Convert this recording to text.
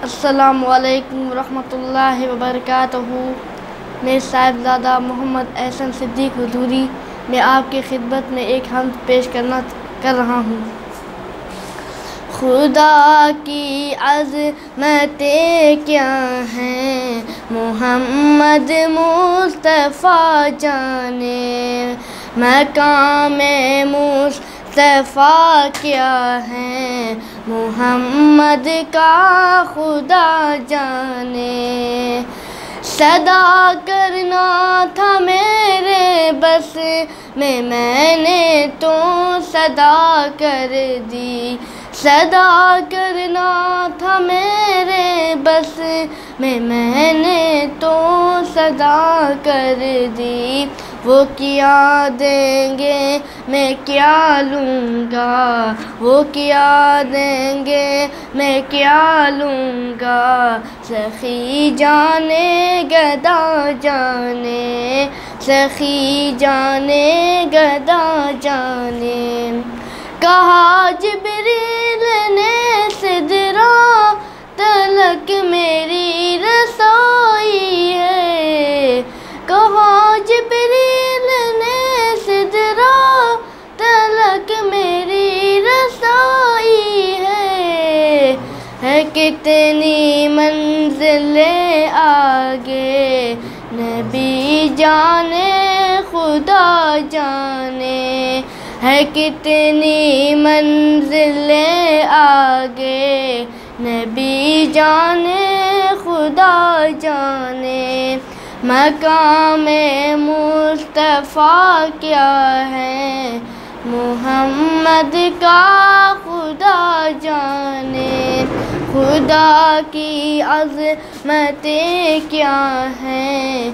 السلام علیکم ورحمۃ اللہ وبرکاتہ۔ میں صاحبزادہ محمد احسن صدیق حضوری میں آپ کی خدمت میں ایک حمد پیش کر رہا ہوں۔ خدا کی عظمتیں کیا ہیں محمد مصطفیٰ جانے، مقام مصطفیٰ کیا ہے محمد کا خدا جانے۔ صدا کرنا تھا میرے بس میں نے تو صدا کر دی، صدا کرنا تھا میرے بس میں نے تو صدا کر دی۔ وہ کیا دیں گے میں کیا لوں گا، وہ کیا دیں گے میں کیا لوں گا، سخی جانے گدا جانے، سخی جانے گدا جانے۔ کہا جبریل نے سدرا تلک میری رسائی ہے، کہا جبریل نے سدرا تلک میری رسائی ہے کتنی منزلیں آگے نبی جانے خدا جانے، ہے کتنی منزلیں آگے نبی جانے خدا جانے۔ مقام مصطفیٰ کیا ہے محمد کا خدا جانے، خدا کی عظمتیں کیا ہیں